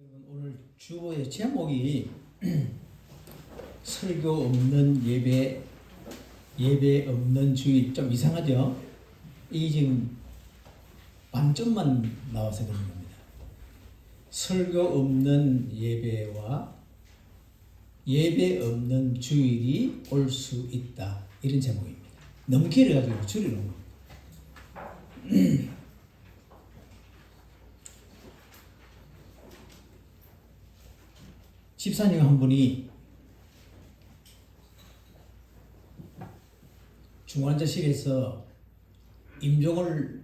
오늘 주보의 제목이 설교 없는 예배 없는 주일. 좀 이상하죠? 이 지금 반점만 나와서 그런 겁니다. 설교 없는 예배와 예배 없는 주일이 올 수 있다, 이런 제목입니다. 너무 길어가지고 줄여놓은 겁니다. 집사님 한 분이 중환자실에서 임종을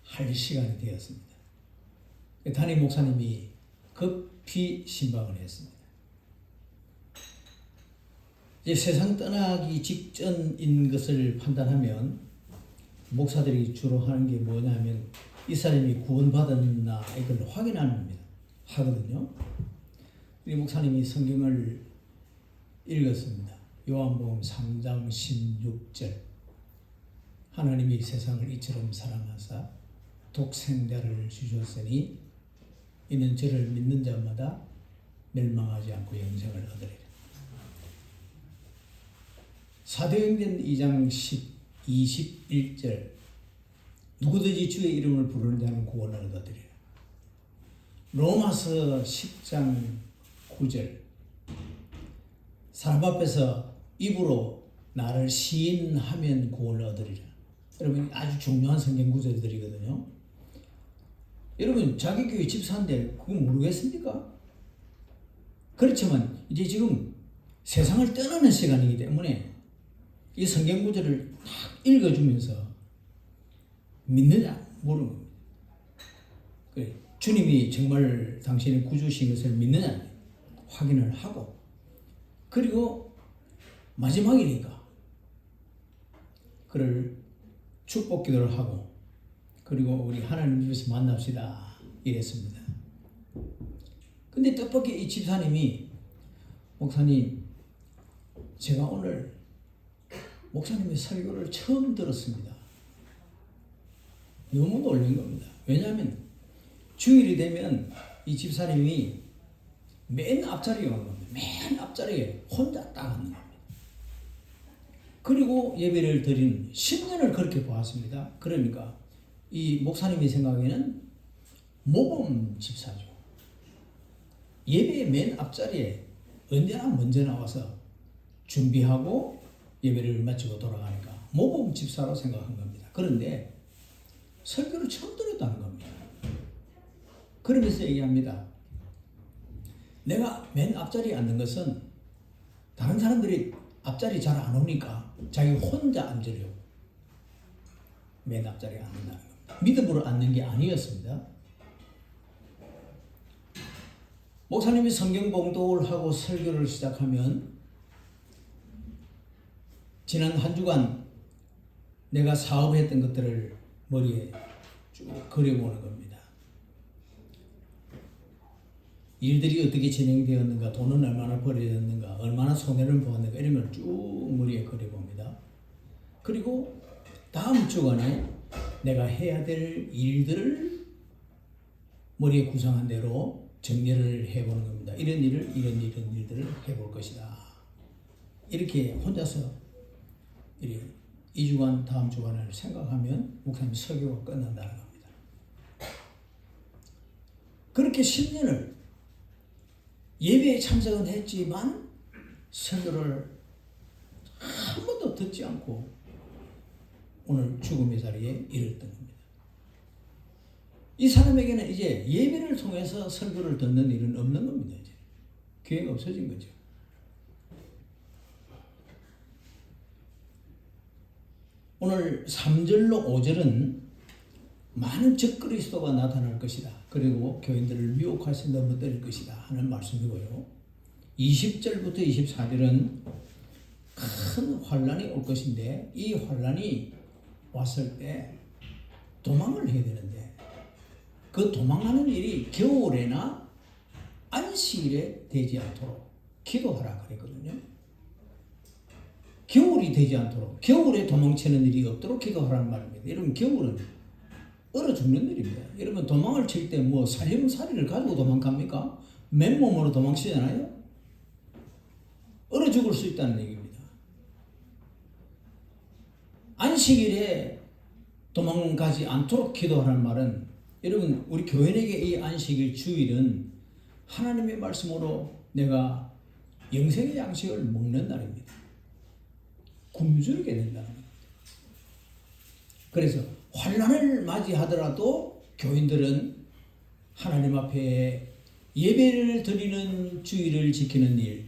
할 시간이 되었습니다. 담임 목사님이 급히 신방을 했습니다. 이제 세상 떠나기 직전인 것을 판단하면 목사들이 주로 하는 게 뭐냐면 이 사람이 구원받았나 이걸 하거든요. 우리 목사님이 성경을 읽었습니다. 요한복음 3장 16절. 하나님이 세상을 이처럼 사랑하사 독생자를 주셨으니 이는 저를 믿는 자마다 멸망하지 않고 영생을 얻으리라. 사도행전 2장 21절. 누구든지 주의 이름을 부르는 자는 구원을 얻으리라. 로마서 10장 9절. 사람 앞에서 입으로 나를 시인하면 구원을 얻으리라. 여러분, 아주 중요한 성경 구절들이거든요. 여러분, 자기 교회 집사인데 그거 모르겠습니까? 그렇지만 이제 지금 세상을 떠나는 시간이기 때문에 이 성경 구절을 딱 읽어주면서 믿느냐 모르는 겁니다. 그래, 주님이 정말 당신의 구주신 것을 믿느냐 확인을 하고, 그리고 마지막이니까 그를 축복 기도를 하고, 그리고 우리 하나님 집에서 만납시다 이랬습니다. 근데 뜻밖의 이 집사님이, 목사님, 제가 오늘 목사님의 설교를 처음 들었습니다. 너무 놀란 겁니다. 왜냐하면 주일이 되면 이 집사님이 맨 앞자리에 오는 겁니다. 맨 앞자리에 혼자 딱 앉는 겁니다. 그리고 예배를 드린 10년을 그렇게 보았습니다. 그러니까 이 목사님이 생각에는 모범 집사죠. 예배의 맨 앞자리에 언제나 먼저 나와서 준비하고 예배를 마치고 돌아가니까 모범 집사로 생각한 겁니다. 그런데 설교를 처음 들었다는 겁니다. 그러면서 얘기합니다. 내가 맨 앞자리에 앉는 것은 다른 사람들이 앞자리 잘 안 오니까 자기 혼자 앉으려고 맨 앞자리에 앉는다는 겁니다. 믿음으로 앉는 게 아니었습니다. 목사님이 성경 봉독을 하고 설교를 시작하면 지난 한 주간 내가 사업했던 것들을 머리에 쭉 그려보는 겁니다. 일들이 어떻게 진행되었는가, 돈은 얼마나 벌어졌는가, 얼마나 손해를 보았는가, 이런 걸 쭉 머리에 그려봅니다. 그리고 다음 주간에 내가 해야 될 일들을 머리에 구상한 대로 정리를 해보는 겁니다. 이런 일들을 해볼 것이다. 이렇게 혼자서 이 주간, 다음 주간을 생각하면 목사님 설교가 끝난다는 겁니다. 그렇게 10년을 예배에 참석은 했지만 설교를 한 번도 듣지 않고 오늘 죽음의 자리에 이르렀던 겁니다. 이 사람에게는 이제 예배를 통해서 설교를 듣는 일은 없는 겁니다. 이제 기회가 없어진 거죠. 오늘 3절로 5절은 많은 적그리스도가 나타날 것이다. 그리고 교인들을 미혹해서 넘어뜨릴 것이다 하는 말씀이고요. 20절부터 24절은 큰 환란이 올 것인데 이 환란이 왔을 때 도망을 해야 되는데 그 도망하는 일이 겨울에나 안식일에 되지 않도록 기도하라 그랬거든요. 겨울이 되지 않도록, 겨울에 도망치는 일이 없도록 기도하라는 말입니다. 여러분, 겨울은 얼어 죽는 일입니다. 여러분 도망을 칠 때 뭐 살림살이를 가지고 도망갑니까? 맨몸으로 도망치잖아요. 얼어 죽을 수 있다는 얘기입니다. 안식일에 도망가지 않도록 기도하라는 말은 여러분 우리 교인에게 이 안식일 주일은 하나님의 말씀으로 내가 영생의 양식을 먹는 날입니다. 굶주리게 된다는 겁니다. 그래서 환난을 맞이하더라도 교인들은 하나님 앞에 예배를 드리는 주일을 지키는 일,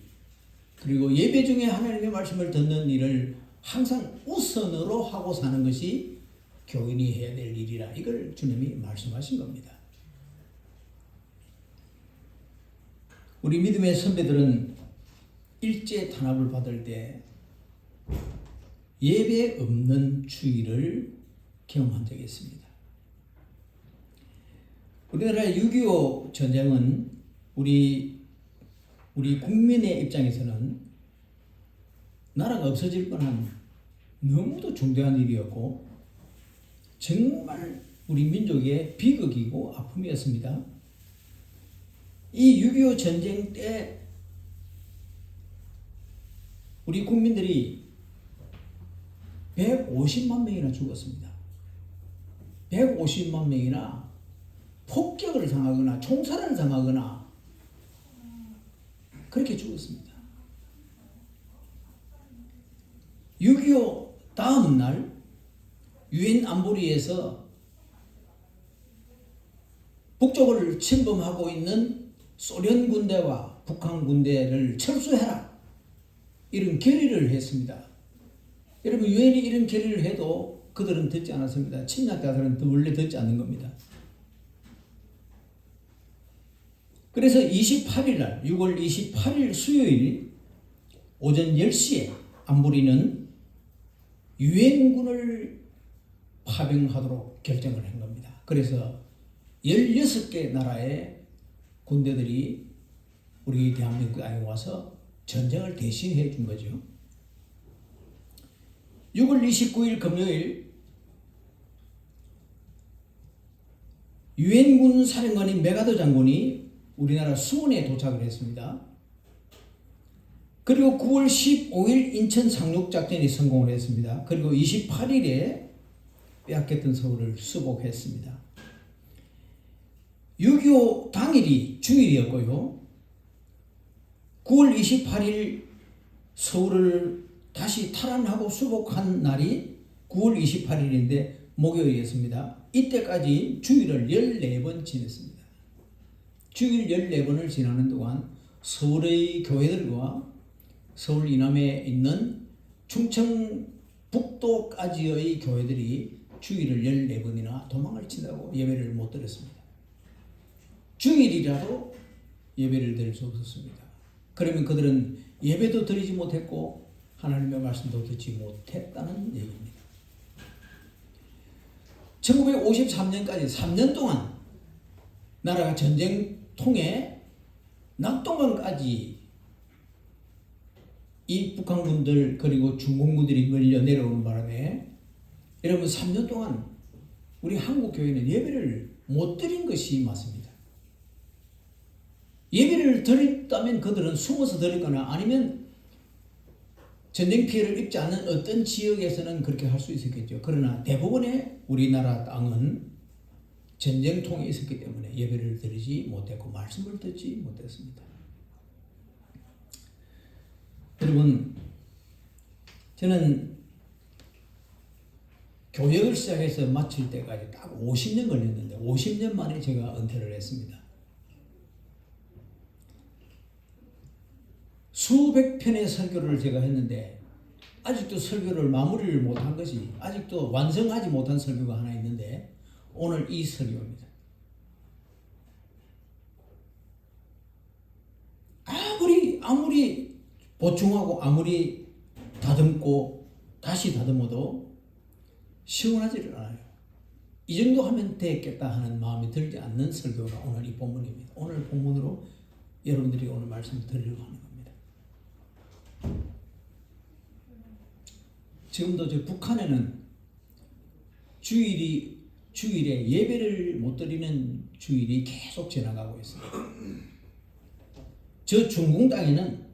그리고 예배 중에 하나님의 말씀을 듣는 일을 항상 우선으로 하고 사는 것이 교인이 해야 될 일이라 이걸 주님이 말씀하신 겁니다. 우리 믿음의 선배들은 일제 탄압을 받을 때 예배 없는 주일을 경험한 적이 있습니다. 우리나라 6.25 전쟁은 우리 국민의 입장에서는 나라가 없어질 뻔한 너무도 중대한 일이었고 정말 우리 민족의 비극이고 아픔이었습니다. 이 6.25 전쟁 때 우리 국민들이 150만 명이나 죽었습니다. 150만 명이나 폭격을 당하거나 총살을 당하거나 그렇게 죽었습니다. 6.25 다음 날 유엔 안보리에서 북쪽을 침범하고 있는 소련 군대와 북한 군대를 철수해라 이런 결의를 했습니다. 여러분 유엔이 이런 결의를 해도 그들은 듣지 않았습니다. 침략자들은 원래 듣지 않는 겁니다. 그래서 28일 날 6월 28일 수요일 오전 10시에 안보리는 유엔군을 파병하도록 결정을 한 겁니다. 그래서 16개 나라의 군대들이 우리 대한민국에 와서 전쟁을 대신해 준 거죠. 6월 29일 금요일 유엔군 사령관인 메가더 장군이 우리나라 수원에 도착을 했습니다. 그리고 9월 15일 인천 상륙작전이 성공을 했습니다. 그리고 28일에 빼앗겼던 서울을 수복했습니다. 6.25 당일이 주일이었고요. 9월 28일 서울을 다시 탈환하고 수복한 날이 9월 28일인데 목요일이었습니다. 이때까지 주일을 14번 지냈습니다. 주일 14번을 지나는 동안 서울의 교회들과 서울 이남에 있는 충청북도까지의 교회들이 주일을 14번이나 도망을 친다고 예배를 못 드렸습니다. 주일이라도 예배를 드릴 수 없었습니다. 그러면 그들은 예배도 드리지 못했고 하나님의 말씀도 듣지 못했다는 얘기입니다. 1953년까지 3년 동안 나라가 전쟁통에 낙동강까지 이 북한군들 그리고 중공군들이 밀려 내려오는 바람에 여러분 3년 동안 우리 한국교회는 예배를 못 드린 것이 맞습니다. 예배를 드렸다면 그들은 숨어서 드렸거나 아니면 전쟁 피해를 입지 않는 어떤 지역에서는 그렇게 할 수 있었겠죠. 그러나 대부분의 우리나라 땅은 전쟁통에 있었기 때문에 예배를 드리지 못했고 말씀을 듣지 못했습니다. 여러분, 저는 교역을 시작해서 마칠 때까지 딱 50년 걸렸는데 50년 만에 제가 은퇴를 했습니다. 수백 편의 설교를 제가 했는데 아직도 설교를 마무리를 못한 것이 아직도 완성하지 못한 설교가 하나 있는데 오늘 이 설교입니다. 아무리 보충하고 아무리 다듬고 다시 다듬어도 시원하지를 않아요. 이 정도 하면 되겠다 하는 마음이 들지 않는 설교가 오늘 이 본문입니다. 오늘 본문으로 여러분들이 오늘 말씀을 드리려고 하는 겁니다. 지금도 저 북한에는 주일에 예배를 못 드리는 주일이 계속 지나가고 있습니다. 저 중공 땅에는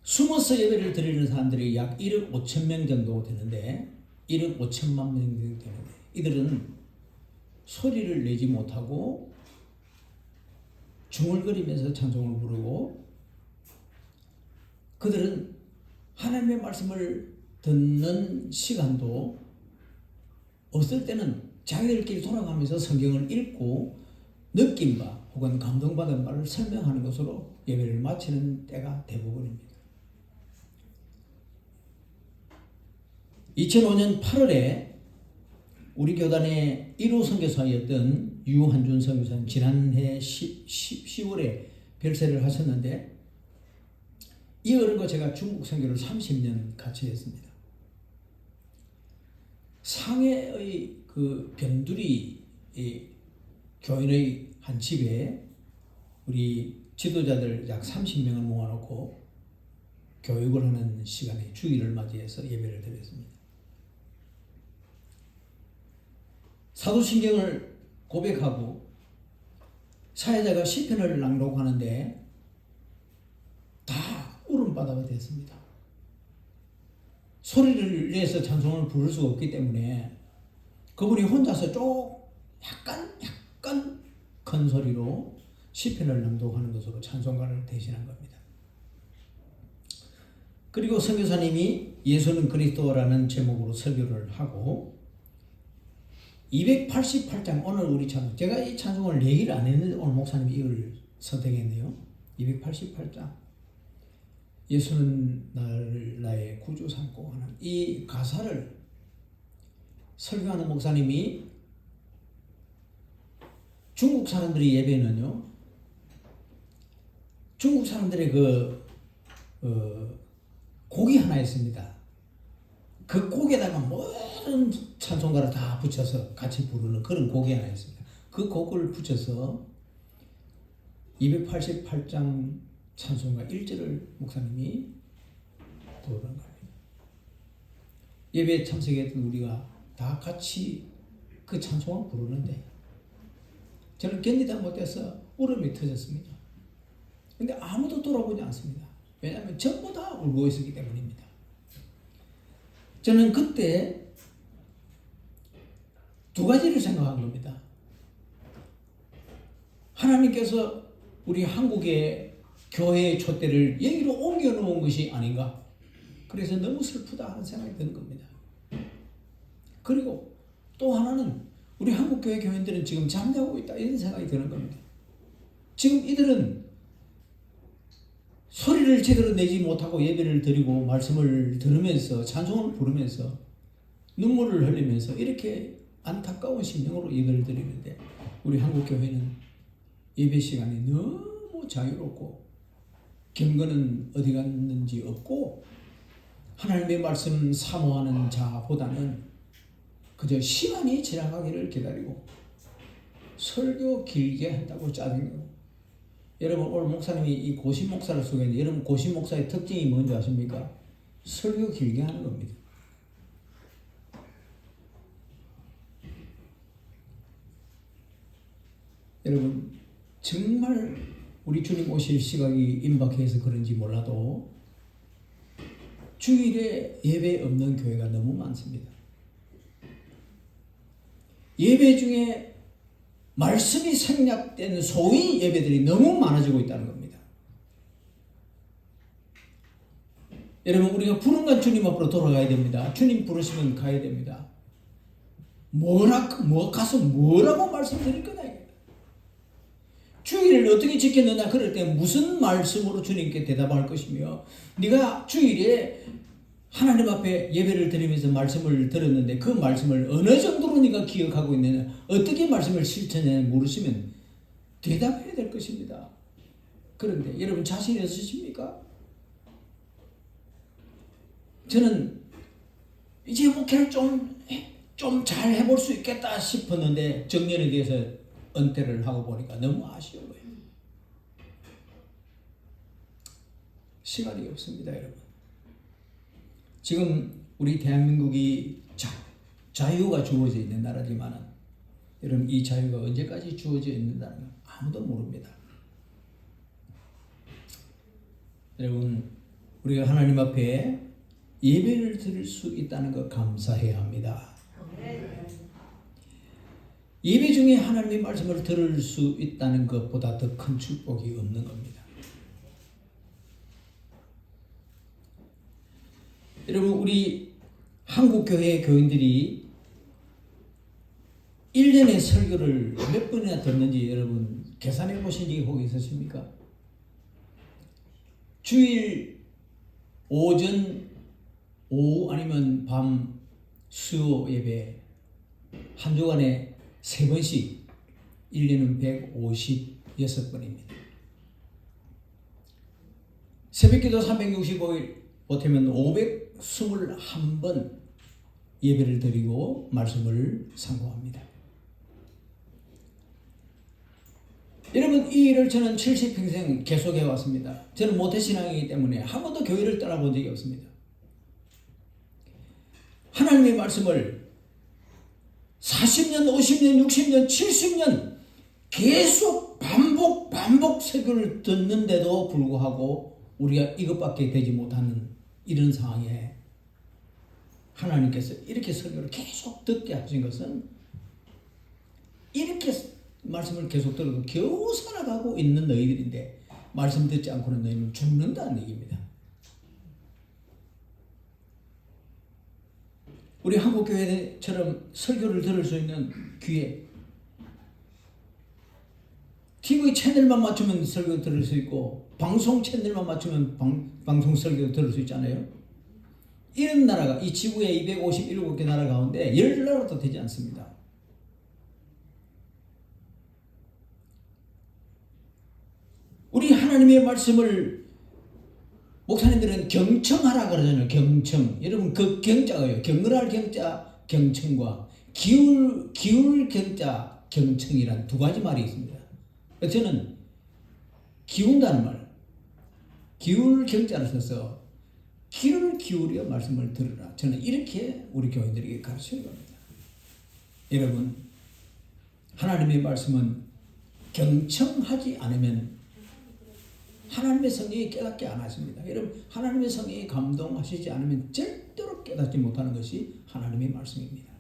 숨어서 예배를 드리는 사람들이 약 1억 5천 명 정도 되는데 1억 5천만 명 정도 되는데 이들은 소리를 내지 못하고 중얼거리면서 찬송을 부르고 그들은 하나님의 말씀을 듣는 시간도 어떨 때는 자기들끼리 돌아가면서 성경을 읽고 느낀 바 혹은 감동받은 바를 설명하는 것으로 예배를 마치는 때가 대부분입니다. 2005년 8월에 우리 교단의 1호 선교사였던 유한준 선교사는 지난해 10월에 별세를 하셨는데 이 어른과 제가 중국 선교를 30년 같이 했습니다. 상해의 그 변두리 교인의 한 집에 우리 지도자들 약 30명을 모아놓고 교육을 하는 시간에 주일을 맞이해서 예배를 드렸습니다. 사도신경을 고백하고 사회자가 시편을 낭독하는데 다 울음바다가 됐습니다. 소리를 내서 찬송을 부를 수가 없기 때문에 그분이 혼자서 약간 큰 소리로 시편을 낭독하는 것으로 찬송가를 대신한 겁니다. 그리고 선교사님이 예수는 그리스도라는 제목으로 설교를 하고 288장 오늘 우리 찬송 제가 이 찬송을 얘기를 안 했는데 오늘 목사님이 이걸 선택했네요. 288장 예수는 나를 나의 구주 삼고 하는 이 가사를 설교하는 목사님이 중국 사람들이 예배는요 중국 사람들의 곡이 하나 있습니다. 그 곡에다가 모든 찬송가를 다 붙여서 같이 부르는 그런 곡이 하나 있습니다. 그 곡을 붙여서 288장 찬송가 1절을 목사님이 부르는 겁니다. 예배에 참석했던 우리가 다 같이 그 찬송을 부르는데 저는 견디다 못해서 울음이 터졌습니다. 근데 아무도 돌아보지 않습니다. 왜냐하면 전부 다 울고 있었기 때문입니다. 저는 그때 두 가지를 생각한 겁니다. 하나님께서 우리 한국의 교회의 촛대를 여기로 옮겨 놓은 것이 아닌가. 그래서 너무 슬프다 하는 생각이 드는 겁니다. 그리고 또 하나는 우리 한국교회 교인들은 지금 잠자고 있다 이런 생각이 드는 겁니다. 지금 이들은 소리를 제대로 내지 못하고 예배를 드리고 말씀을 들으면서 찬송을 부르면서 눈물을 흘리면서 이렇게 안타까운 심령으로 예배를 드리는데 우리 한국교회는 예배 시간이 너무 자유롭고 경건은 어디 갔는지 없고 하나님의 말씀 사모하는 자보다는 그저 시간이 지나가기를 기다리고 설교 길게 한다고 짜증내고 여러분 오늘 목사님이 이 고심 목사를 소개했는데 여러분 고심 목사의 특징이 뭔지 아십니까? 설교 길게 하는 겁니다. 여러분 정말 우리 주님 오실 시각이 임박해서 그런지 몰라도 주일에 예배 없는 교회가 너무 많습니다. 예배 중에 말씀이 생략된 소위 예배들이 너무 많아지고 있다는 겁니다. 여러분 우리가 부른간 주님 앞으로 돌아가야 됩니다. 주님 부르시면 가야 됩니다. 가서 뭐라고 말씀드릴 거냐. 주일을 어떻게 지켰느냐 그럴 때 무슨 말씀으로 주님께 대답할 것이며 네가 주일에 하나님 앞에 예배를 드리면서 말씀을 들었는데 그 말씀을 어느 정도로 네가 기억하고 있느냐 어떻게 말씀을 실천하느냐 물으시면 대답해야 될 것입니다. 그런데 여러분 자신이 있으십니까? 저는 이제 목회를 좀 잘 해볼 수 있겠다 싶었는데 정년에 대해서 은퇴를 하고 보니까 너무 아쉬워요. 시간이 없습니다, 여러분. 지금 우리 대한민국이 자유가 주어져 있는 나라지만은 여러분 이 자유가 언제까지 주어져 있는다는 건 아무도 모릅니다. 여러분 우리가 하나님 앞에 예배를 드릴 수 있다는 것 감사해야 합니다. 예배 중에 하나님의 말씀을 들을 수 있다는 것보다 더 큰 축복이 없는 겁니다. 여러분 우리 한국교회 교인들이 1년에 설교를 몇 번이나 듣는지 여러분 계산해 보신 적이 혹 있으십니까? 주일 오전, 오후 아니면 밤 수요 예배 한 주간에 3번씩 1년은 156번입니다. 새벽기도 365일 보태면 521번 예배를 드리고 말씀을 상고합니다. 여러분 이 일을 저는 70평생 계속해 왔습니다. 저는 모태신앙이기 때문에 한 번도 교회를 떠나본 적이 없습니다. 하나님의 말씀을 40년, 50년, 60년, 70년 계속 반복 설교를 듣는데도 불구하고 우리가 이것밖에 되지 못하는 이런 상황에 하나님께서 이렇게 설교를 계속 듣게 하신 것은 이렇게 말씀을 계속 들어도 겨우 살아가고 있는 너희들인데 말씀 듣지 않고는 너희는 죽는다는 얘기입니다. 우리 한국교회처럼 설교를 들을 수 있는 기회, TV 채널만 맞추면 설교 들을 수 있고 방송 채널만 맞추면 방송 설교 들을 수 있잖아요. 이런 나라가 이 지구에 257개 나라 가운데 10나라도 되지 않습니다. 우리 하나님의 말씀을 목사님들은 경청하라 그러잖아요. 경청. 여러분 그 경자가요. 경건할 경자 경청과 기울 경자 경청이란 두 가지 말이 있습니다. 저는 기운다는 말, 기울 경자를 써서 귀를 기울여 말씀을 들으라. 저는 이렇게 우리 교인들에게 가르쳐야 합니다. 여러분 하나님의 말씀은 경청하지 않으면 하나님의 성령이 깨닫게 안 하십니다. 여러분 하나님의 성령이 감동하시지 않으면 절대로 깨닫지 못하는 것이 하나님의 말씀입니다.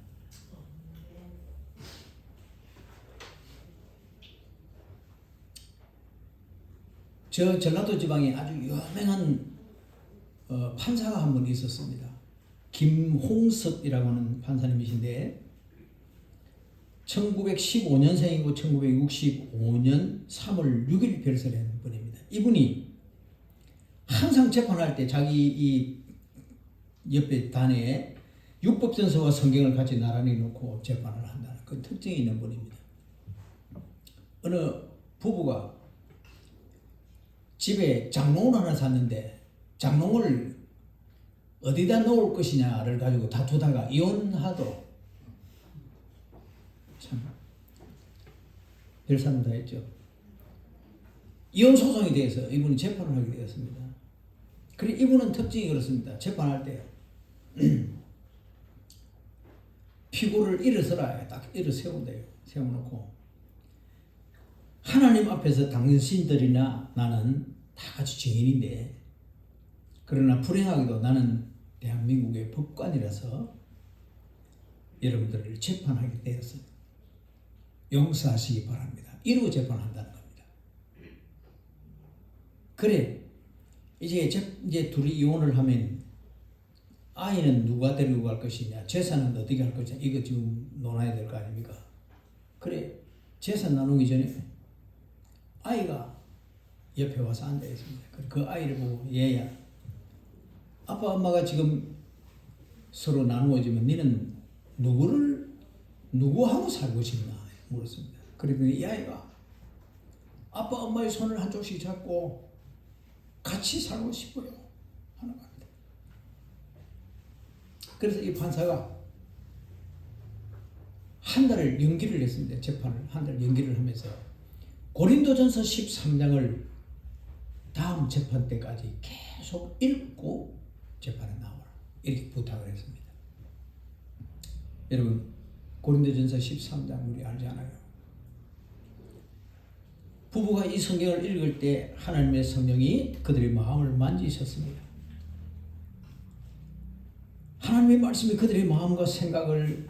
저 전라도 지방에 아주 유명한 판사가 한 분 있었습니다. 김홍석이라고 하는 판사님이신데 1915년생이고 1965년 3월 6일 별세된 분입니다. 이분이 항상 재판할 때 자기 이 옆에 단에 율법전서와 성경을 같이 나란히 놓고 재판을 한다는 그 특징이 있는 분입니다. 어느 부부가 집에 장롱을 하나 샀는데 장롱을 어디다 놓을 것이냐를 가지고 다투다가 이혼하도록 참 별사는 다 했죠. 이혼 소송에 대해서 이분이 재판을 하게 되었습니다. 그리고 이분은 특징이 그렇습니다. 재판할 때 피고를 일어서라 딱 일어세운대요. 세워놓고 하나님 앞에서 당신들이나 나는 다 같이 죄인인데 그러나 불행하게도 나는 대한민국의 법관이라서 여러분들을 재판하게 되었어요. 용서하시기 바랍니다. 이러고 재판한다는 겁니다. 그래 이제 둘이 이혼을 하면 아이는 누가 데리고 갈 것이냐, 재산은 어떻게 할 것이냐, 이거 지금 논해야 될 거 아닙니까? 그래 재산 나누기 전에 아이가 옆에 와서 앉아 있습니다. 그 아이를 보고 얘야, 아빠 엄마가 지금 서로 나누어지면 너는 누구하고 살고 싶나 물었습니다. 그랬더니 이 아이가 아빠 엄마의 손을 한쪽씩 잡고 같이 살고 싶어요 하는 겁니다. 그래서 이 판사가 한 달을 연기를 했습니다. 재판을 한 달 연기를 하면서 고린도전서 13장을 다음 재판 때까지 계속 읽고 재판에 나오라 이렇게 부탁을 했습니다. 여러분 고린도전서 13장 우리 알잖아요. 부부가 이 성경을 읽을 때 하나님의 성령이 그들의 마음을 만지셨습니다. 하나님의 말씀이 그들의 마음과 생각을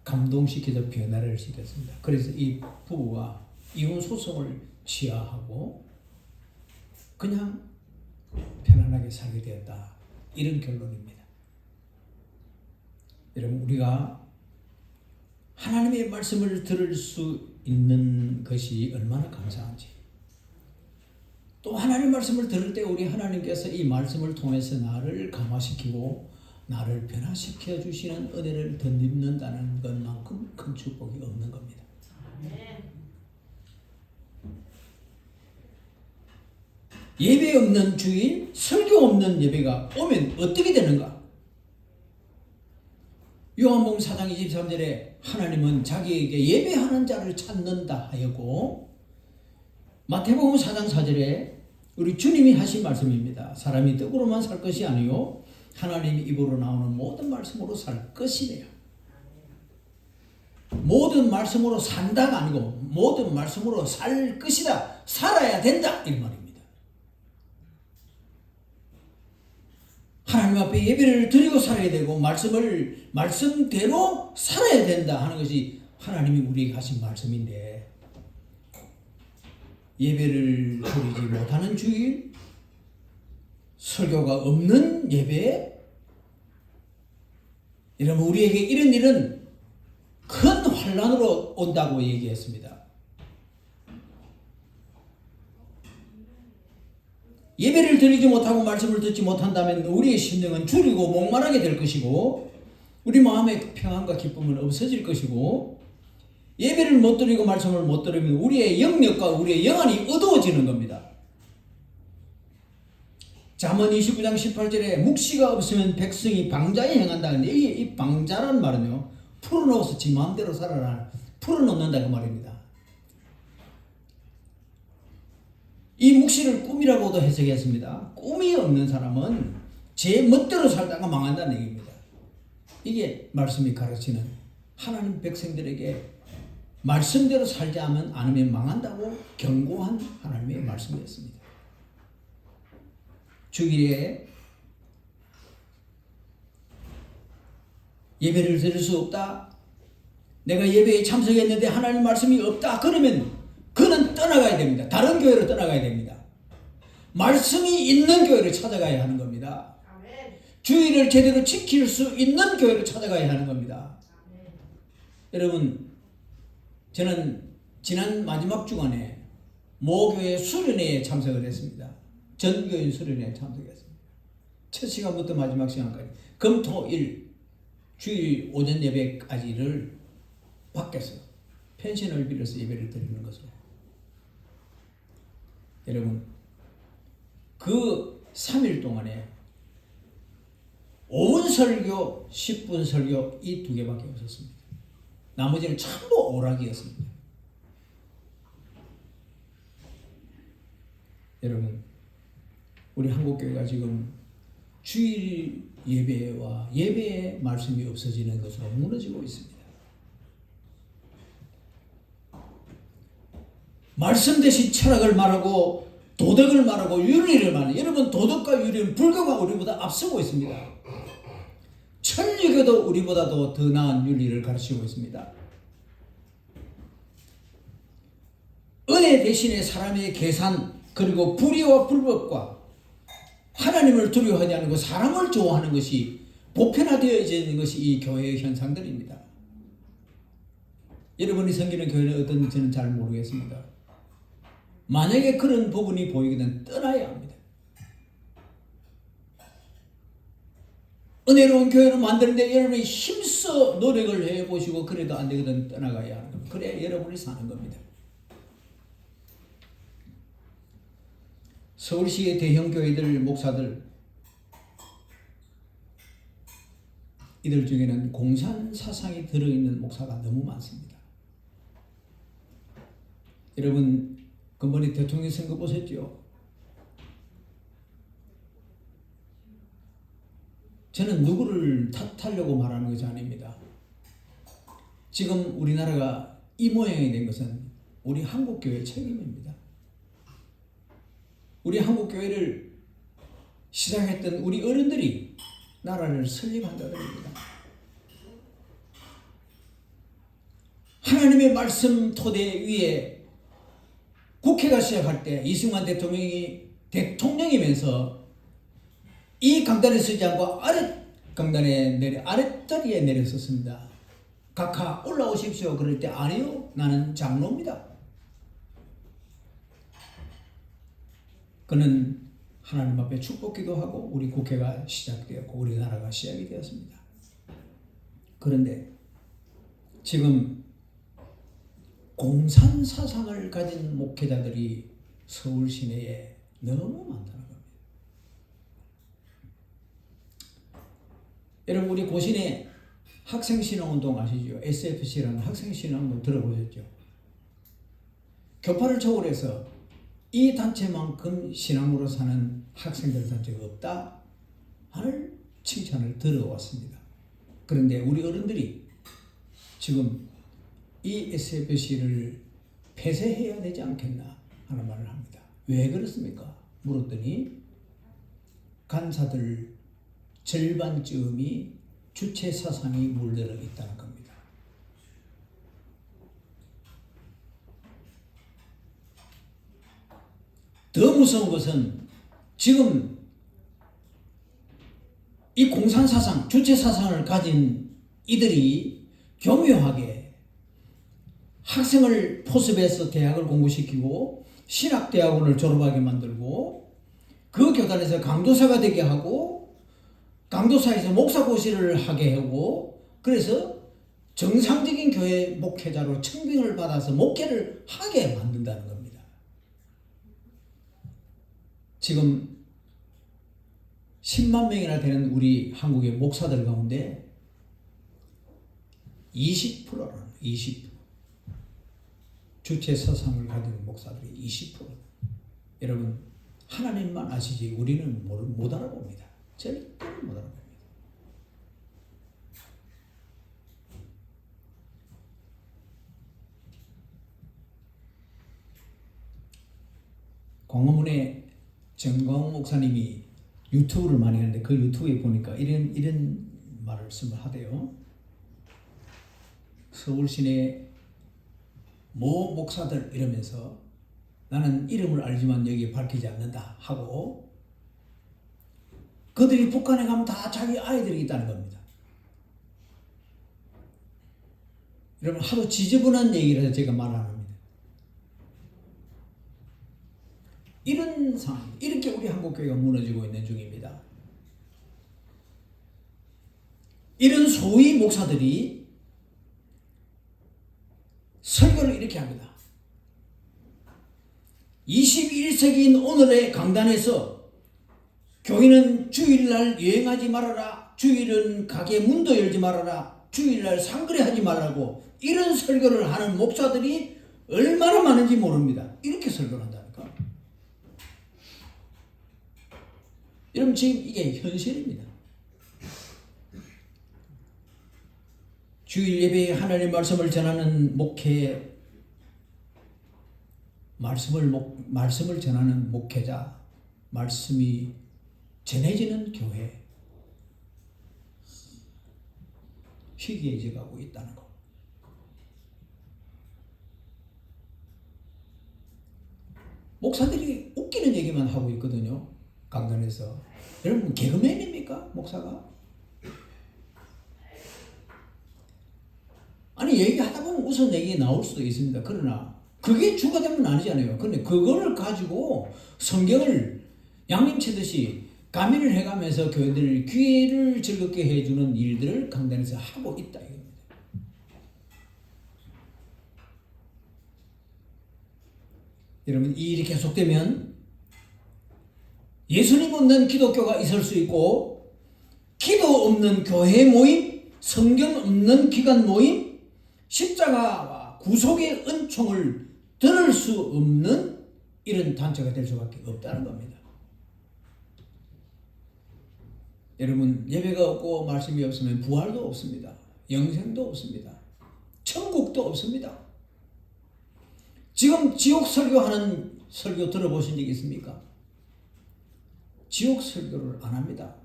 감동시켜서 변화를 시켰습니다. 그래서 이 부부가 이혼 소송을 취하하고 그냥 편안하게 살게 되었다. 이런 결론입니다. 여러분 우리가 하나님의 말씀을 들을 수 있는 것이 얼마나 감사한지, 또 하나님의 말씀을 들을 때 우리 하나님께서 이 말씀을 통해서 나를 감화시키고 나를 변화시켜 주시는 은혜를 덧입는다는 것만큼 큰 축복이 없는 겁니다. 예배 없는 주일, 설교 없는 예배가 오면 어떻게 되는가? 요한복음 4장 23절에 하나님은 자기에게 예배하는 자를 찾는다 하였고, 마태복음 4장 4절에 우리 주님이 하신 말씀입니다. 사람이 떡으로만 살 것이 아니요 하나님 입으로 나오는 모든 말씀으로 살 것이래요. 모든 말씀으로 산다가 아니고 모든 말씀으로 살 것이다. 살아야 된다. 이 말입니다. 하나님 앞에 예배를 드리고 살아야 되고 말씀대로 살아야 된다 하는 것이 하나님이 우리에게 하신 말씀인데, 예배를 드리지 못하는 주일, 설교가 없는 예배, 여러분 우리에게 이런 일은 큰 환난으로 온다고 얘기했습니다. 예배를 드리지 못하고 말씀을 듣지 못한다면 우리의 심령은 줄이고 목마르게 될 것이고 우리 마음의 평안과 기쁨은 없어질 것이고, 예배를 못 드리고 말씀을 못 들으면 우리의 영역과 우리의 영안이 어두워지는 겁니다. 잠언 29장 18절에 묵시가 없으면 백성이 방자에 행한다. 근데 이 방자란 말은요, 풀어놓아서 지 마음대로 살아라, 풀어놓는다 그 말입니다. 이 묵시를 꿈이라고도 해석했습니다. 꿈이 없는 사람은 제 멋대로 살다가 망한다는 얘기입니다. 이게 말씀이 가르치는 하나님 백성들에게 말씀대로 살지 않으면 망한다고 경고한 하나님의 말씀이었습니다. 주일에 예배를 드릴 수 없다, 내가 예배에 참석했는데 하나님 말씀이 없다, 그러면 그는 떠나가야 됩니다. 다른 교회로 떠나가야 됩니다. 말씀이 있는 교회를 찾아가야 하는 겁니다. 아멘. 주일을 제대로 지킬 수 있는 교회를 찾아가야 하는 겁니다. 아멘. 여러분, 저는 지난 마지막 주간에 모교회 수련회에 참석을 했습니다. 전교인 수련회에 참석했습니다. 첫 시간부터 마지막 시간까지 금, 토, 일 주일 오전 예배까지를 밖에서 펜션을 빌려서 예배를 드리는 것으로, 여러분 그 3일 동안에 5분 설교, 10분 설교 이 두 개밖에 없었습니다. 나머지는 전부 오락이었습니다. 여러분, 우리 한국교회가 지금 주일 예배와 예배의 말씀이 없어지는 것으로 무너지고 있습니다. 말씀 대신 철학을 말하고 도덕을 말하고 윤리를 말하는, 여러분 도덕과 윤리는 불교가 우리보다 앞서고 있습니다. 천주교도 우리보다도 더 나은 윤리를 가르치고 있습니다. 은혜 대신에 사람의 계산, 그리고 불의와 불법과 하나님을 두려워하지 않고 사람을 좋아하는 것이 보편화되어져 있는 것이 이 교회의 현상들입니다. 여러분이 섬기는 교회는 어떤지는 잘 모르겠습니다. 만약에 그런 부분이 보이거든 떠나야 합니다. 은혜로운 교회를 만드는데 여러분이 힘써 노력을 해보시고 그래도 안 되거든 떠나가야 하는 겁니다. 그래야 여러분이 사는 겁니다. 서울시의 대형 교회들 목사들, 이들 중에는 공산 사상이 들어있는 목사가 너무 많습니다. 여러분 금번에 대통령 선거 보셨죠? 저는 누구를 탓하려고 말하는 것이 아닙니다. 지금 우리나라가 이 모양이 된 것은 우리 한국교회 책임입니다. 우리 한국교회를 시작했던 우리 어른들이 나라를 설립한다더랍니다. 하나님의 말씀 토대 위에 국회가 시작할 때 이승만 대통령이 대통령이면서 이 강단에 서지 않고 아랫자리에 내렸었습니다. 각하 올라오십시오. 그럴 때 아니요, 나는 장로입니다. 그는 하나님 앞에 축복기도 하고 우리 국회가 시작되었고 우리나라가 시작이 되었습니다. 그런데 지금 공산 사상을 가진 목회자들이 서울 시내에 너무 많다는 겁니다. 여러분, 우리 고신에 학생신앙운동 아시죠? SFC라는 학생신앙운동 들어보셨죠? 교파를 초월해서 이 단체만큼 신앙으로 사는 학생들 단체가 없다 하는 칭찬을 들어왔습니다. 그런데 우리 어른들이 지금 이 SFC를 폐쇄해야 되지 않겠나 하는 말을 합니다. 왜 그렇습니까? 물었더니 간사들 절반쯤이 주체 사상이 물들어 있다는 겁니다. 더 무서운 것은 지금 이 공산 사상, 주체 사상을 가진 이들이 교묘하게 학생을 포섭해서 대학을 공부시키고 신학대학원을 졸업하게 만들고 그 교단에서 강도사가 되게 하고 강도사에서 목사고시를 하게 하고 그래서 정상적인 교회 목회자로 청빙을 받아서 목회를 하게 만든다는 겁니다. 지금 10만 명이나 되는 우리 한국의 목사들 가운데 20%라는 20%. 주체 사상을 가진 목사들이 20%. 여러분, 하나님만 아시지 우리는 못 알아봅니다. 절대로 못 알아봅니다. 광화문에 정광 목사님이 유튜브를 많이 하는데 그 유튜브에 보니까 이런 말씀을 하대요. 서울 시내 모 목사들 이러면서 나는 이름을 알지만 여기에 밝히지 않는다 하고 그들이 북한에 가면 다 자기 아이들이 있다는 겁니다. 여러분, 하도 지저분한 얘기를 해서 제가 말 안 합니다. 이런 상황, 이렇게 우리 한국교회가 무너지고 있는 중입니다. 이런 소위 목사들이 설교를 이렇게 합니다. 21세기인 오늘의 강단에서 교인은 주일날 여행하지 말아라, 주일은 가게 문도 열지 말아라, 주일날 상거래 하지 말라고 이런 설교를 하는 목사들이 얼마나 많은지 모릅니다. 이렇게 설교를 한다니까. 여러분, 지금 이게 현실입니다. 주일 예배에 하나님의 말씀을 전하는 목회, 말씀을 전하는 목회자, 말씀이 전해지는 교회, 희귀해져가고 있다는 것. 목사들이 웃기는 얘기만 하고 있거든요. 강단에서. 여러분, 개그맨입니까? 목사가? 아니, 얘기하다 보면 웃은 얘기 나올 수도 있습니다. 그러나 그게 주가 되면 아니잖아요. 그런데 그거를 가지고 성경을 양념치듯이 가미를 해가면서 교회들 귀를 즐겁게 해주는 일들을 강단에서 하고 있다 이겁니다. 여러분, 이 일이 계속되면 예수님 없는 기독교가 있을 수 있고 기도 없는 교회 모임, 성경 없는 기관 모임, 십자가와 구속의 은총을 들을 수 없는 이런 단체가 될 수밖에 없다는 겁니다. 여러분, 예배가 없고 말씀이 없으면 부활도 없습니다. 영생도 없습니다. 천국도 없습니다. 지금 지옥 설교하는 설교 들어보신 적 있습니까? 지옥 설교를 안 합니다.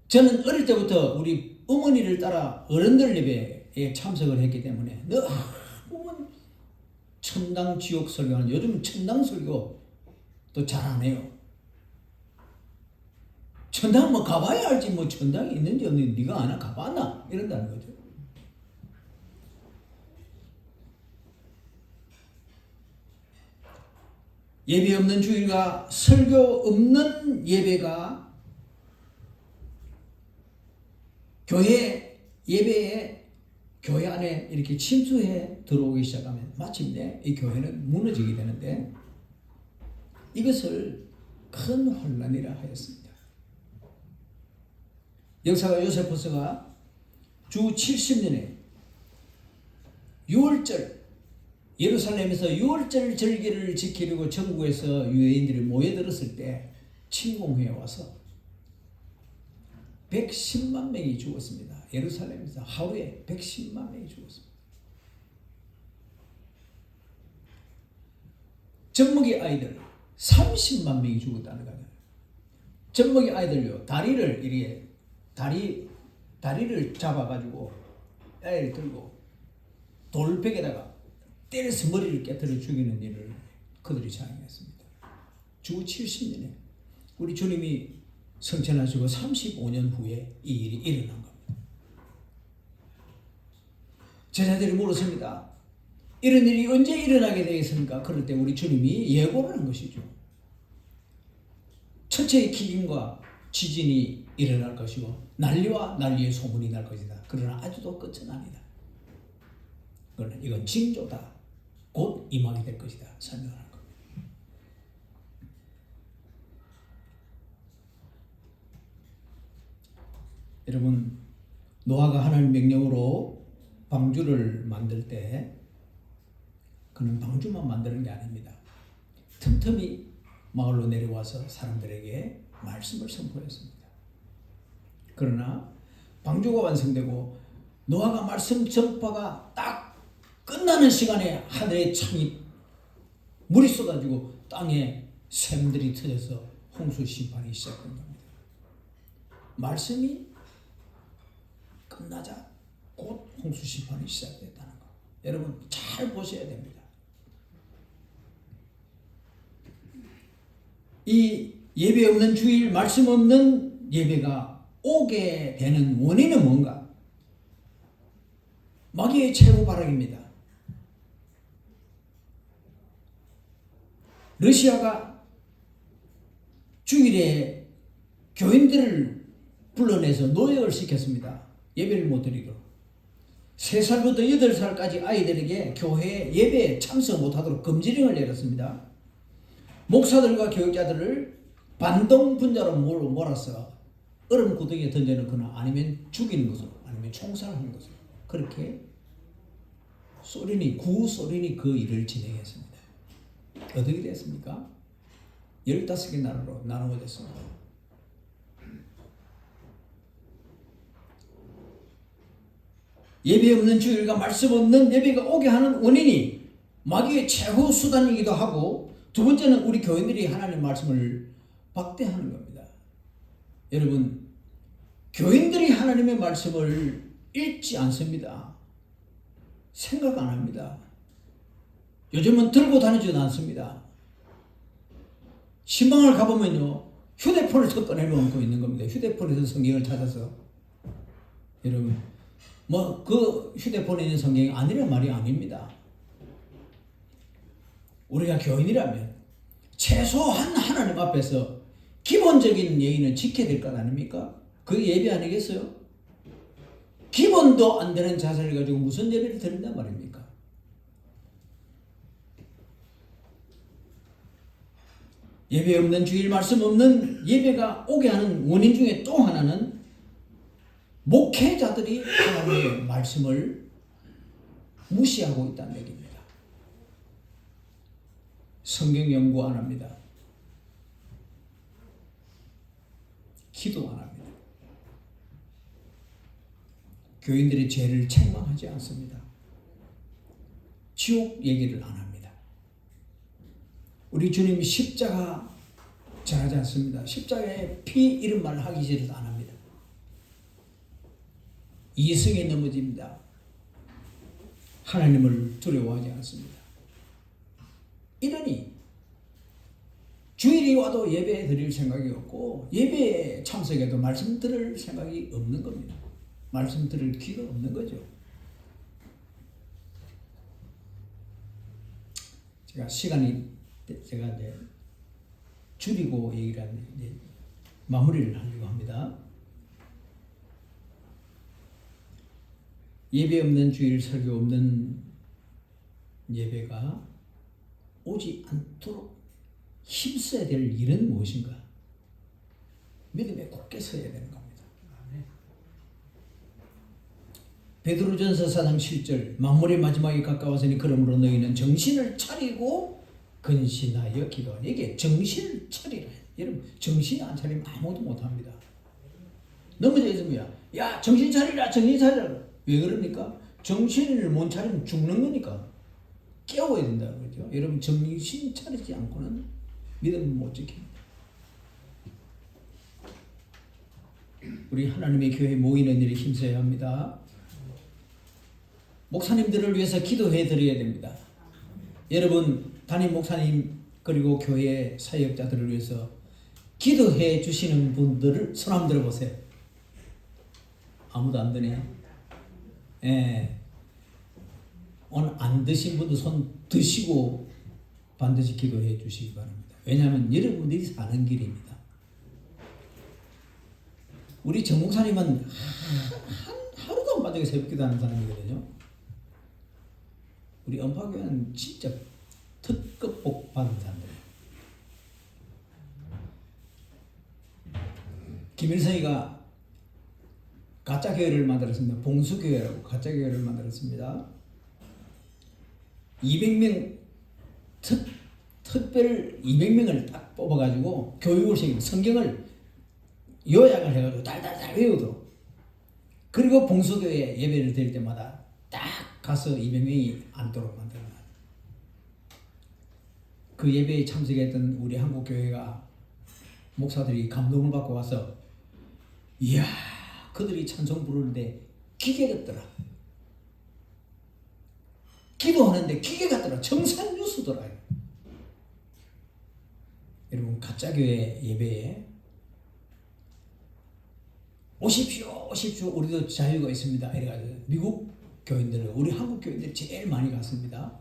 저는 어릴 때부터 우리 어머니를 따라 어른들 예배에 참석을 했기 때문에 너무 천당 지옥 설교하는, 요즘 천당 설교 또 잘 안 해요. 천당 뭐 가봐야 알지, 뭐 천당이 있는지 없는지 네가 아나 가봤나 이런다는 거죠. 예배 없는 주일과 설교 없는 예배가 교회 예배에, 교회 안에 이렇게 침투해 들어오기 시작하면 마침내 이 교회는 무너지게 되는데, 이것을 큰 혼란이라 하였습니다. 역사가 요세푸스가 주 70년에 6월절, 예루살렘에서 6월절 절기를 지키려고 전국에서 유대인들이 모여들었을 때 침공해 와서 110만 명이 죽었습니다. 예루살렘에서 하루에 110만 명이 죽었습니다. 젖먹이 아이들 30만 명이 죽었다는 거예요. 젖먹이 아이들요, 다리를 이렇게 다리를 잡아가지고 애를 들고 돌벽에다가 때려서 머리를 깨뜨려 죽이는 일을 그들이 자행했습니다. 주 70년에 우리 주님이 성천하시고 35년 후에 이 일이 일어난 겁니다. 제자들이 물었습니다. 이런 일이 언제 일어나게 되겠습니까? 그럴 때 우리 주님이 예고를 한 것이죠. 천체의 기근과 지진이 일어날 것이고 난리와 난리의 소문이 날 것이다. 그러나 아직도 끝은 아니다. 그러나 이건 징조다. 곧 임하게 될 것이다. 설명하는 겁니다. 여러분, 노아가 하나님 명령으로 방주를 만들 때 그는 방주만 만드는 게 아닙니다. 틈틈이 마을로 내려와서 사람들에게 말씀을 선포했습니다. 그러나 방주가 완성되고 노아가 말씀 전파가 딱 끝나는 시간에 하늘의 창이 물이 쏟아지고 땅에 샘들이 터져서 홍수 심판이 시작된 겁니다. 말씀이 끝나자 곧 홍수 심판이 시작됐다는 거, 여러분 잘 보셔야 됩니다. 이 예배 없는 주일, 말씀 없는 예배가 오게 되는 원인은 뭔가? 마귀의 최후 발악입니다. 러시아가 주일에 교인들을 불러내서 노역을 시켰습니다. 예배를 못 드리도록. 3살부터 8살까지 아이들에게 교회 예배에 참석 못하도록 금지령을 내렸습니다. 목사들과 교육자들을 반동 분자로 몰아서 얼음 구덩이에 던져놓거나 아니면 죽이는 것으로, 아니면 총살하는 것으로, 그렇게 구소련이 그 일을 진행했습니다. 어떻게 됐습니까? 15개 나라로 나누어졌습니다. 예배 없는 주일과 말씀 없는 예배가 오게 하는 원인이 마귀의 최후 수단이기도 하고, 두 번째는 우리 교인들이 하나님의 말씀을 박대하는 겁니다. 여러분, 교인들이 하나님의 말씀을 읽지 않습니다. 생각 안 합니다. 요즘은 들고 다니지도 않습니다. 신방을 가보면요, 휴대폰을 꺼내놓고 있는 겁니다. 휴대폰에서 성경을 찾아서. 여러분, 그 휴대폰에 있는 성경이 아니란 말이 아닙니다. 우리가 교인이라면 최소한 하나님 앞에서 기본적인 예의는 지켜야 될 것 아닙니까? 그게 예배 아니겠어요? 기본도 안 되는 자세를 가지고 무슨 예배를 드린단 말입니까? 예배 없는 주일, 말씀 없는 예배가 오게 하는 원인 중에 또 하나는 목회자들이 하나님의 말씀을 무시하고 있다는 얘기입니다. 성경 연구 안 합니다. 기도 안 합니다. 교인들의 죄를 책망하지 않습니다. 지옥 얘기를 안 합니다. 우리 주님이 십자가 잘하지 않습니다. 십자가에 피 이런 말을 하기 싫어서 안 합니다. 이성에 넘어집니다. 하나님을 두려워하지 않습니다. 이러니 주일이 와도 예배 드릴 생각이 없고 예배에 참석해도 말씀 들을 생각이 없는 겁니다. 말씀 들을 귀가 없는 거죠. 제가 이제 줄이고 얘기를 하는데 이제 마무리를 하려고 합니다. 예배 없는 주일, 설교 없는 예배가 오지 않도록 힘써야 될 일은 무엇인가? 믿음에 굳게 서야 되는 겁니다. 베드로전서 4장 7절 만물의 마지막이 가까웠으니 그러므로 너희는 정신을 차리고 근신하여 기도하라. 이게 정신을 차리라. 여러분 정신 안 차리면 아무것도 못합니다. 넘어져 있으면 야 정신 차리라 정신 차리라. 왜 그럽니까? 정신을 못 차리면 죽는 거니까 깨워야 된다는 거죠. 여러분 정신 차리지 않고는 믿음을 못 지킵니다. 우리 하나님의 교회 모이는 일에 힘써야 합니다. 목사님들을 위해서 기도해 드려야 됩니다. 여러분 담임 목사님 그리고 교회 사역자들을 위해서 기도해 주시는 분들을 손 한번 들어보세요. 아무도 안 드네. 예. 오늘 안 드신 분도 손 드시고 반드시 기도해 주시기 바랍니다. 왜냐하면 여러분들이 사는 길입니다. 우리 정 목사님은 하루도 안 빠지게 새벽 기도하는 사람이거든요. 우리 언파교회는 진짜 특급 복 받은 사람들이에요. 김일성이가 가짜 교회를 만들었습니다. 봉수교회라고 가짜 교회를 만들었습니다. 200명 특별 200명을 딱 뽑아가지고 교육을 시키고 성경을 요약을 해가지고 달달달 외우도록. 그리고 봉수교회 예배를 드릴 때마다 딱 가서 200명이 앉도록 만들어놔요. 그 예배에 참석했던 우리 한국교회가 목사들이 감동을 받고 와서 이야 그들이 찬송 부르는데 기계 같더라. 기도하는데 기계 같더라. 정상 뉴스더라. 여러분 가짜교회 예배에 오십시오 오십시오 우리도 자유가 있습니다. 이래가지고 미국 교인들 우리 한국 교인들이 제일 많이 갔습니다.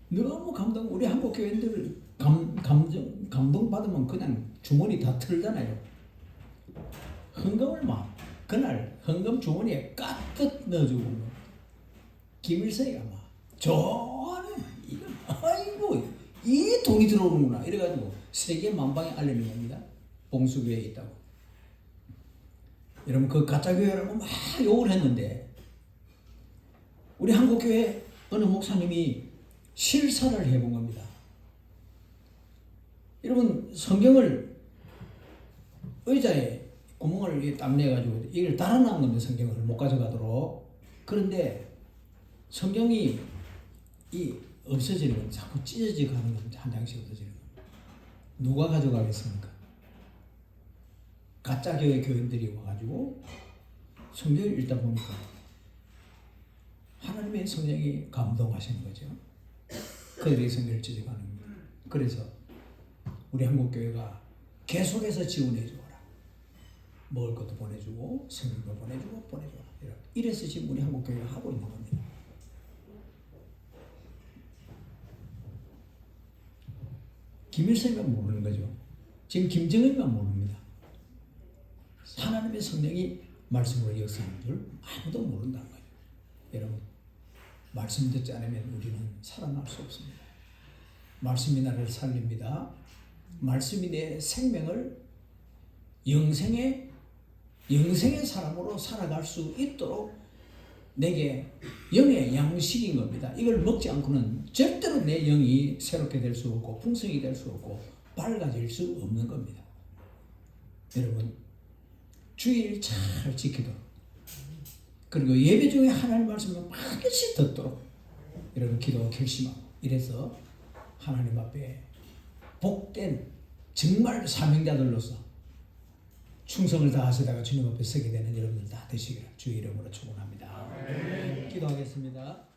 너무 감동. 우리 한국 교인들 감동 받으면 그냥 주머니 다 털잖아요. 헌금을 막 그날 헌금 주머니에 가득 넣어주고 김일성이가 막 좋아하네. 이거 아이고 이 돈이 들어오는구나 이래가지고 세계 만방에 알리는 겁니다. 봉수교회에 있다고. 여러분 그 가짜교회라고 막 욕을 했는데 우리 한국교회 어느 목사님이 실사를 해본 겁니다. 여러분 성경을 의자에 구멍을 딱 내가지고 이걸 달아놓은 겁니다. 성경을 못 가져가도록. 그런데 성경이 없어지는 겁니다. 자꾸 찢어져 가는 겁니다. 한 장씩 없어지는 겁니다. 누가 가져가겠습니까? 가짜교회 교인들이 와가지고 성경을 읽다 보니까 하나님의 성령이 감동하시는 거죠. 그들이 성경을 찢어가는 겁니다. 그래서 우리 한국교회가 계속해서 지원해 주어라. 먹을 것도 보내주고 성경도 보내주고 이래서 지금 우리 한국교회가 하고 있는 겁니다. 김일성만 모르는 거죠. 지금 김정은만 모릅니다. 하나님의 성령이 말씀으로 역사하는 줄 아무도 모른다는 거예요. 여러분 말씀 듣지 않으면 우리는 살아날 수 없습니다. 말씀이 나를 살립니다. 말씀이 내 생명을 영생의 사람으로 살아갈 수 있도록 내게 영의 양식인 겁니다. 이걸 먹지 않고는 절대로 내 영이 새롭게 될 수 없고 풍성이 될 수 없고 밝아질 수 없는 겁니다. 여러분 주일 잘 지키도록 그리고 예배 중에 하나님 말씀을 반드시 듣도록 여러분 기도 결심하고 이래서 하나님 앞에 복된 정말 사명자들로서 충성을 다하시다가 주님 앞에 서게 되는 여러분들 다 되시기를 주의 이름으로 축원합니다. 기도하겠습니다.